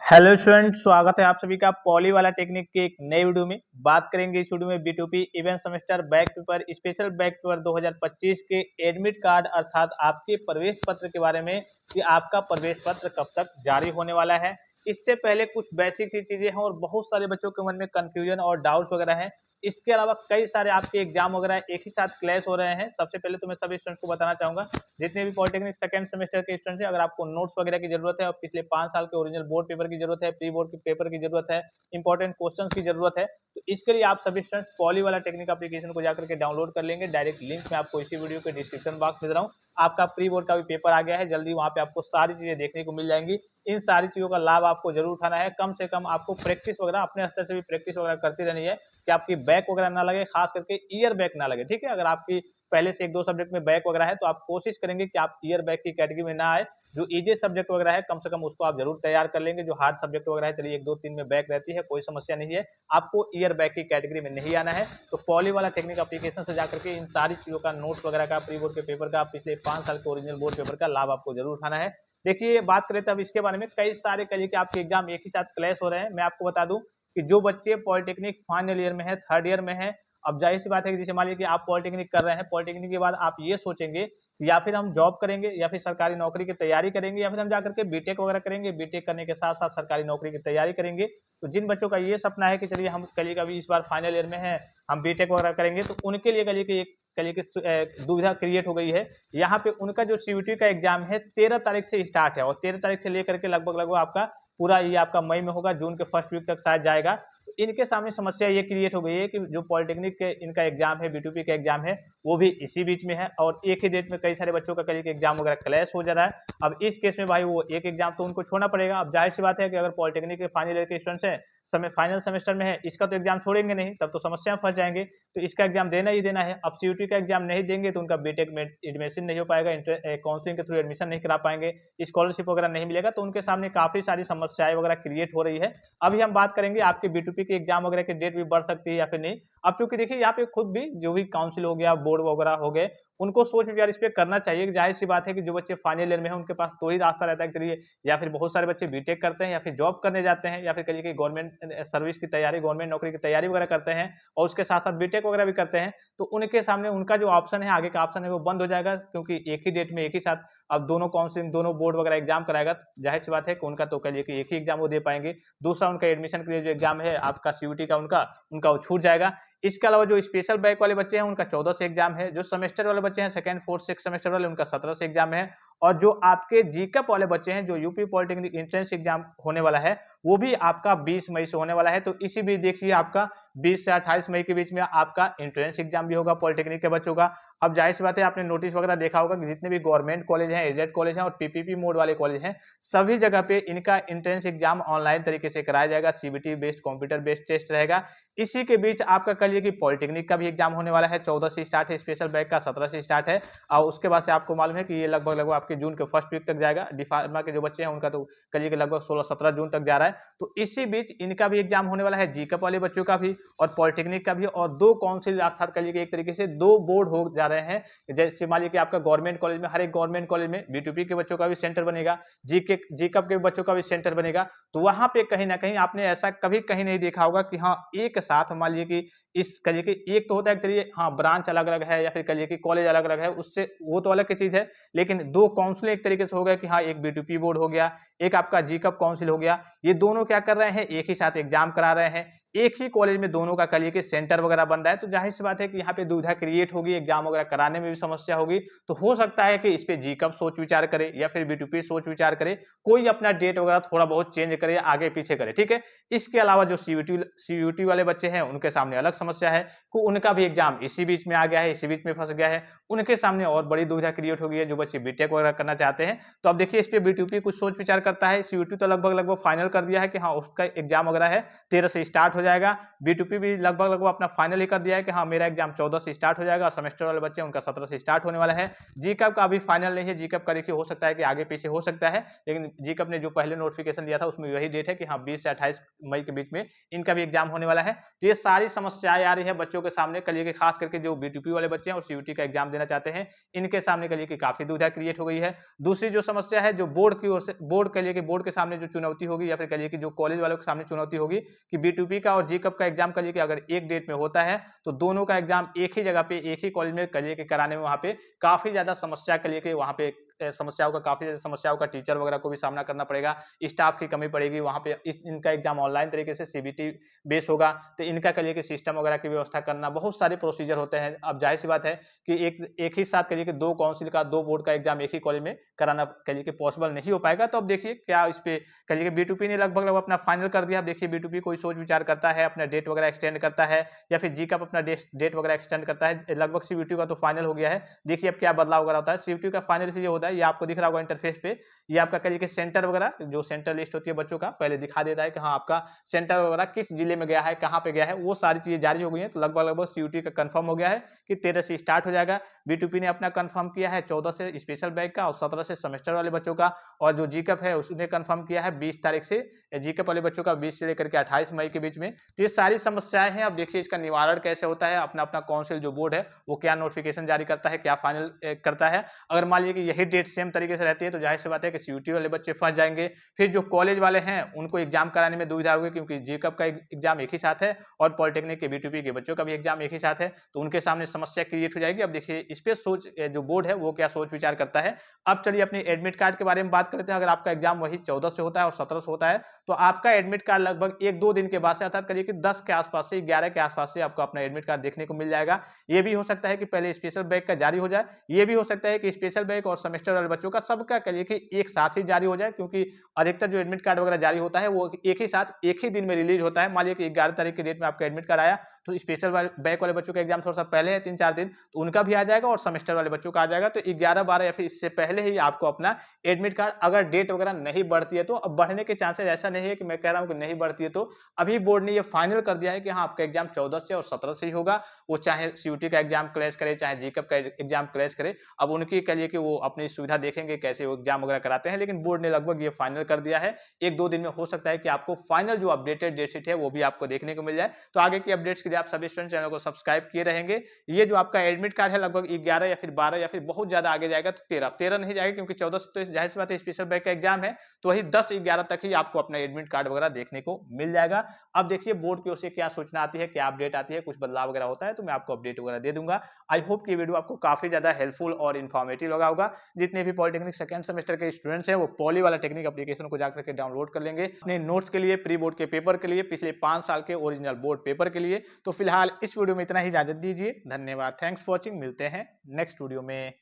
Hello student, स्वागत है आप सभी का पॉली वाला टेक्निक के एक नई वीडियो में। बात करेंगे इस वीडियो में B2P event semester back paper special back paper 2025 के एडमिट कार्ड अर्थात आपके प्रवेश पत्र के बारे में कि आपका प्रवेश पत्र कब तक जारी होने वाला है। इससे पहले कुछ बेसिक सी चीजें हैं और बहुत सारे बच्चों के मन में कंफ्यूजन और डाउट्स वगैरह हैं। इसके अलावा कई सारे आपके एग्जाम वगैरह एक ही साथ क्लैश हो रहे हैं। सबसे पहले तो मैं सभी स्टूडेंट को बताना चाहूंगा, जितने भी पॉलिटेक्निक सेकंड सेमेस्टर के स्टूडेंट हैं, अगर आपको नोट्स वगैरह की जरूरत है और पिछले 5 साल के ओरिजिनल बोर्ड पेपर की जरूरत है, प्री बोर्ड के पेपर की जरूरत है, इंपॉर्टेंट क्वेश्चन की जरूरत है, तो इसके लिए आप सभी स्टूडेंट पॉली वाला टेक्निक एप्लीकेशन को जाकर के डाउनलोड कर लेंगे। डायरेक्ट लिंक मैं आपको इसी वीडियो के डिस्क्रिप्शन बॉक्स में दे रहा हूँ। आपका प्री बोर्ड का भी पेपर आ गया है, जल्दी वहां पे आपको सारी चीजें देखने को मिल जाएंगी। इन सारी चीजों का लाभ आपको जरूर उठाना है। कम से कम आपको प्रैक्टिस वगैरह अपने स्तर से भी प्रैक्टिस वगैरह करती रहनी है कि आपकी बैक वगैरह ना लगे, खास करके ईयर बैक ना लगे। ठीक है, अगर आपकी पहले से एक दो सब्जेक्ट में बैक वगैरह है तो आप कोशिश करेंगे कि आप ईयर बैक की कैटेगरी में ना आए। जो इजी सब्जेक्ट वगैरह है कम से कम उसको आप जरूर तैयार कर लेंगे। जो हार्ड सब्जेक्ट वगैरह है, चलिए एक दो तीन में बैक रहती है, कोई समस्या नहीं है, आपको ईयर बैक की कैटेगरी में नहीं आना है। तो पॉली वाला टेक्निक एप्लीकेशन से जाकर के इन सारी चीजों का नोट्स वगैरह का, प्री बोर्ड के पेपर का, पिछले 5 साल के ओरिजिनल बोर्ड पेपर का लाभ आपको जरूर उठाना है। देखिए, बात करें तब इसके बारे में, कई सारे करिए कि आपके एग्जाम एक ही साथ क्लैश हो रहे हैं। मैं आपको बता दूं कि जो बच्चे पॉलिटेक्निक फाइनल ईयर में है, थर्ड ईयर में है, अब जाहिर सी बात है कि जैसे मान लीजिए कि आप पॉलिटेक्निक कर रहे हैं, पॉलिटेक्निक के बाद आप ये सोचेंगे या फिर हम जॉब करेंगे या फिर सरकारी नौकरी की तैयारी करेंगे या फिर हम जाकर के बीटेक वगैरह करेंगे, बीटेक करने के साथ साथ सरकारी नौकरी की तैयारी करेंगे। तो जिन बच्चों का ये सपना है कि चलिए हम कल का भी इस बार फाइनल ईयर में है, हम बीटेक वगैरह करेंगे, तो उनके लिए कल की एक दुविधा क्रिएट हो गई है। यहाँ पे उनका जो सीयूटी का एग्जाम है 13 तारीख से स्टार्ट है और 13 तारीख से लेकर के लगभग लगभग आपका पूरा ये आपका मई में होगा, जून के फर्स्ट वीक तक शायद जाएगा। तो इनके सामने समस्या ये क्रिएट हो गई है कि जो पॉलिटेक्निक के इनका एग्जाम है, B2P का एग्जाम है, वो भी इसी बीच में है और एक ही डेट में कई सारे बच्चों का कल के एग्जाम वगैरह क्लैश हो जा रहा है। अब इस केस में भाई वो एक एग्जाम तो उनको छोड़ना पड़ेगा। अब जाहिर सी बात है कि अगर पॉलिटेक्निक के फाइनल ईयर के स्टूडेंट्स हैं, समय फाइनल सेमेस्टर में है, इसका तो एग्जाम छोड़ेंगे नहीं, तब तो समस्या में फंस जाएंगे। तो इसका एग्जाम देना ही देना है। अब सीयूटी का एग्जाम नहीं देंगे तो उनका बीटेक में एडमिशन नहीं हो पाएगा, काउंसलिंग के थ्रू एडमिशन नहीं करा पाएंगे, स्कॉलरशिप वगैरह नहीं मिलेगा। तो उनके सामने काफी सारी समस्याएं वगैरह क्रिएट हो रही है। अभी हम बात करेंगे आपके B2P के एग्जाम वगैरह की डेट भी बढ़ सकती है या फिर नहीं। अब क्योंकि देखिए यहाँ पे खुद भी जो भी काउंसिल हो गया, बोर्ड वगैरह हो गए, उनको सोच विचार इस पे करना चाहिए कि जाहिर सी बात है कि जो बच्चे फाइनल ईयर में है उनके पास दो ही रास्ता रहता है कि चलिए या फिर बहुत सारे बच्चे बीटेक करते हैं या फिर जॉब करने जाते हैं या फिर कहिए कि गवर्नमेंट सर्विस की तैयारी, गवर्नमेंट नौकरी की तैयारी वगैरह करते हैं और उसके साथ साथ बीटेक वगैरह भी करते हैं। तो उनके सामने उनका जो ऑप्शन है, आगे का ऑप्शन है, वो बंद हो जाएगा क्योंकि एक ही डेट में एक ही साथ अब दोनों काउंसिलिंग, दोनों बोर्ड वगैरह एग्जाम कराएगा। जाहिर सी बात है कि उनका तो कहिए कि एक ही एग्जाम वो दे पाएंगे। दूसरा उनका एडमिशन के लिए जो एग्जाम है आपका सीयूटी का, उनका उनका वो छूट जाएगा। इसके अलावा जो स्पेशल बैक वाले बच्चे हैं उनका 14 से एग्जाम है। जो सेमेस्टर वाले बच्चे हैं, सेकंड फोर्थ सिक्स सेमेस्टर वाले, उनका 17 से एग्जाम है। और जो आपके जीकअप वाले बच्चे हैं, जो यूपी पॉलिटेक्निक एंट्रेंस एग्जाम होने वाला है, वो भी आपका 20 मई से होने वाला है। तो इसी बीच देखिए आपका 20 से 28 मई के बीच में आपका एंट्रेंस एग्जाम भी होगा पॉलिटेक्निक के बच्चों का। अब जाहिर सी बात है, आपने नोटिस वगैरह देखा होगा कि जितने भी गवर्नमेंट कॉलेज हैं, एजेड कॉलेज हैं और पीपीपी मोड वाले कॉलेज हैं, सभी जगह पे इनका एंट्रेंस एग्जाम ऑनलाइन तरीके से कराया जाएगा। CBT based, computer based test रहेगा। इसी के बीच आपका कहिए कि पॉलिटेक्निक का भी एग्जाम होने वाला है, 14 से स्टार्ट है, स्पेशल बैक का 17 से स्टार्ट है और उसके बाद से आपको मालूम है कि ये लगभग लगभग आपके जून के फर्स्ट वीक तक जाएगा। डिफार्मा के जो बच्चे हैं उनका तो कहिए कि लगभग 16-17 जून तक जा रहा है। तो इसी बीच इनका भी एग्जाम होने वाला है, जीकअप वाले बच्चों का भी और पॉलिटेक्निक का भी। और दो काउंसिल अर्थात कहिए कि एक तरीके से दो बोर्ड हो जा रहे हैं। जैसे मान लीजिए कि आपका गवर्नमेंट कॉलेज में, हर एक गवर्नमेंट कॉलेज में B2P के बच्चों का भी सेंटर बनेगा, जीकअप के बच्चों का भी सेंटर बनेगा। तो वहां पे कहीं ना कहीं आपने ऐसा कभी कहीं नहीं देखा होगा कि हाँ एक साथ मान लीजिए कि इस करिए कि एक तो होता है चलिए हाँ ब्रांच अलग अलग है या फिर कहिए कि कॉलेज अलग अलग है, उससे वो तो अलग की चीज है। लेकिन दो काउंसिल एक तरीके से हो गया कि हाँ एक B2P बोर्ड हो गया, एक आपका जीकअप काउंसिल हो गया। ये दोनों क्या कर रहे हैं, एक ही साथ एग्जाम करा रहे हैं, एक ही कॉलेज में दोनों का कहिए कि सेंटर वगैरह बन रहा है। तो जाहिर सी बात है कि यहाँ पे दुविधा क्रिएट होगी, एग्जाम वगैरह कराने में भी समस्या होगी। तो हो सकता है कि इस पे जीकअप सोच विचार करे या फिर B2P सोच विचार करे, कोई अपना डेट वगैरह थोड़ा बहुत चेंज करे, आगे पीछे करे। ठीक है, इसके अलावा जो सीयूटी वाले बच्चे हैं उनके सामने अलग समस्या है कि उनका भी एग्जाम इसी बीच में आ गया है, इसी बीच में फंस गया है। उनके सामने और बड़ी दुविधा क्रिएट हो गई है जो बच्चे बीटेक वगैरह करना चाहते हैं। तो अब देखिए इस पे B2P कुछ सोच विचार करता है। सीयूटी तो लगभग लगभग फाइनल कर दिया है कि हाँ उसका एग्जाम वगैरह है 13 से स्टार्ट हो जाएगा। B2P भी लगभग अपना फाइनल ही कर दिया है कि हाँ मेरा एग्जाम 14 से स्टार्ट हो जाएगा और सेमेस्टर वाले बच्चे उनका 17 से स्टार्ट होने वाला है। जीकैप का अभी फाइनल नहीं है, जीकैप का देखिए हो सकता है कि आगे पीछे हो सकता है, लेकिन जीकैप ने जो पहले नोटिफिकेशन दिया था उसमें वही डेट है कि हाँ 20 से 28 मई के बीच में इनका भी एग्जाम होने वाला है। तो ये सारी समस्याएं आ रही है बच्चों के सामने कल के, खास करके जो B2P वाले बच्चे हैं और CUT का एग्जाम देना चाहते हैं, इनके सामने कल की काफी दुविधा क्रिएट हो गई है। दूसरी जो समस्या है जो बोर्ड की ओर से, बोर्ड के सामने जो चुनौती होगी या फिर कहिए कि जो कॉलेज वालों के सामने चुनौती होगी कि B2P का और जीकैप का एग्जाम कहिए कि अगर एक डेट में होता है तो दोनों का एग्जाम एक ही जगह पे एक ही कॉलेज में कहिए कि कराने में वहां पे काफी ज्यादा समस्या कहिए कि वहां पे काफी ज्यादा समस्याओं का टीचर वगैरह को भी सामना करना पड़ेगा, स्टाफ की कमी पड़ेगी वहां पे। इनका एग्जाम ऑनलाइन तरीके से CBT बेस होगा, तो इनका कहिए कि सिस्टम वगैरह की व्यवस्था करना, बहुत सारे प्रोसीजर होते हैं। अब जाहिर सी बात है कि एक ही साथ कहिए कि दो काउंसिल का, दो बोर्ड का एग्जाम एक ही कॉलेज में कराना कहिए कि पॉसिबल नहीं हो पाएगा। तो अब देखिए क्या इस पे कहिए कि B2P ने लगभग अपना फाइनल कर दिया। अब देखिए B2P कोई सोच विचार करता है, अपना डेट वगैरह एक्सटेंड करता है, या फिर जीकैप अपना डेट वगैरह एक्सटेंड करता है। लगभग CBT का तो फाइनल हो गया है, देखिए अब क्या बदलाव वगैरह होता है। CBT का फाइनल ये होता है, ये आपको दिख रहा होगा इंटरफेस पे, ये आपका कहिए कि सेंटर वगैरह जो सेंटर लिस्ट होती है बच्चों का पहले दिखा देता है कि हाँ आपका सेंटर वगैरह किस जिले में गया है, कहाँ पे गया है, वो सारी चीजें जारी हो गई हैं। तो लगभग CUT का कंफर्म हो गया है कि 13 से स्टार्ट हो जाएगा। B2P ने अपना कंफर्म किया है 14 से स्पेशल बैच का और 17 से सेमेस्टर वाले बच्चों का, और जो जीकैप है उसने कंफर्म किया है 20 तारीख से जीकैप वाले बच्चों का 20 से लेकर के 28 मई के बीच में। तो ये सारी समस्याएं हैं। अब देखिए इसका निवारण कैसे होता है, अपना अपना काउंसिल जो बोर्ड है वो क्या नोटिफिकेशन जारी करता है, क्या फाइनल करता है। अगर मान लीजिए कि यही डेट सेम तरीके से रहती है तो जाहिर सी बात है कि CUT वाले बच्चे फंस जाएंगे। फिर जो कॉलेज वाले हैं उनको एग्जाम कराने में दुविधा होगी, क्योंकि जीकैप का एग्जाम एक ही साथ है और पॉलिटेक्निक के B2P के बच्चों का भी एग्जाम एक ही साथ है, तो उनके सामने समस्या क्रिएट हो जाएगी। अब देखिए इस पे जो बोर्ड है वो क्या सोच विचार करता है। अब चलिए अपने एडमिट कार्ड के बारे में बात करते हैं। अगर आपका एग्जाम वही 14 से होता है और 17 से होता है तो आपका एडमिट कार्ड लगभग 1-2 दिन के बाद से, अर्थात करिए कि 10 के आसपास से 11 के आसपास से आपको अपना एडमिट कार्ड देखने को मिल जाएगा। ये भी हो सकता है कि पहले स्पेशल बैच का जारी हो जाए, ये भी हो सकता है कि स्पेशल बैच और सेमेस्टर वाले बच्चों का सबका करिए कि एक साथ ही जारी हो जाए, क्योंकि अधिकतर जो एडमिट कार्ड वगैरह जारी होता है वो एक ही साथ एक ही दिन में रिलीज होता है। मान लीजिए कि 11 तारीख के डेट में आपका एडमिट कार्ड आया तो स्पेशल बैच वाले बच्चों का एग्जाम थोड़ा सा पहले है 3-4 दिन, तो उनका भी आ जाएगा और सेमेस्टर वाले बच्चों का आ जाएगा। तो 11-12 या फिर इससे पहले ही आपको अपना एडमिट कार्ड, अगर डेट वगैरह नहीं बढ़ती है तो, अब बढ़ने के चांसेस ऐसा नहीं है कि मैं कह रहा हूं कि नहीं बढ़ती है, तो अभी बोर्ड ने ये फाइनल कर दिया है कि हाँ आपका एग्जाम 14 से और 17 से ही होगा। वो चाहे CUT का एग्जाम क्लैश करे, चाहे जीकैप का एग्जाम क्लैश करे, अब उनकी कह लिए कि वो अपनी सुविधा देखेंगे कैसे वो एग्जाम वगैरह कराते हैं, लेकिन बोर्ड ने लगभग ये फाइनल कर दिया है। 1-2 दिन में हो सकता है कि आपको फाइनल जो अपडेटेड डेट शीट है वो भी आपको देखने को मिल जाए। तो आगे की अपडेट्स के लिए आप सभी स्टूडेंट चैनल को सब्सक्राइब किए रहेंगे। ये जो आपका एडमिट कार्ड है लगभग 11 या फिर 12 या फिर बहुत ज्यादा आगे जाएगा तो 13 नहीं जाएगा, क्योंकि 14 से तो जाहिर सी बात है स्पेशल बैच का एग्जाम है, तो वही 10-11 तक ही आपको अपना एडमिट कार्ड वगैरह देखने को मिल जाएगा। अब देखिए बोर्ड की ओर से क्या सूचना आती है, क्या अपडेट आती है, कुछ बदलाव वगैरह होता है तो मैं आपको अपडेट वगैरह दे दूंगा। आई होप कि वीडियो आपको काफी ज्यादा हेल्पफुल और इन्फॉर्मेटिव लगा होगा। जितने भी पॉलिटेक्निक सेकंड सेमेस्टर के स्टूडेंट्स हैं वो पॉली वाला टेक्निक एप्लीकेशन को जाकर के डाउनलोड कर लेंगे अपने नोट्स के लिए, प्री बोर्ड के पेपर के लिए, पिछले 5 साल के ओरिजिनल बोर्ड पेपर के लिए। तो फिलहाल इस वीडियो में इतना ही, इजाजत दीजिए, धन्यवाद, थैंक्स फॉर वॉचिंग, मिलते हैं नेक्स्ट वीडियो में।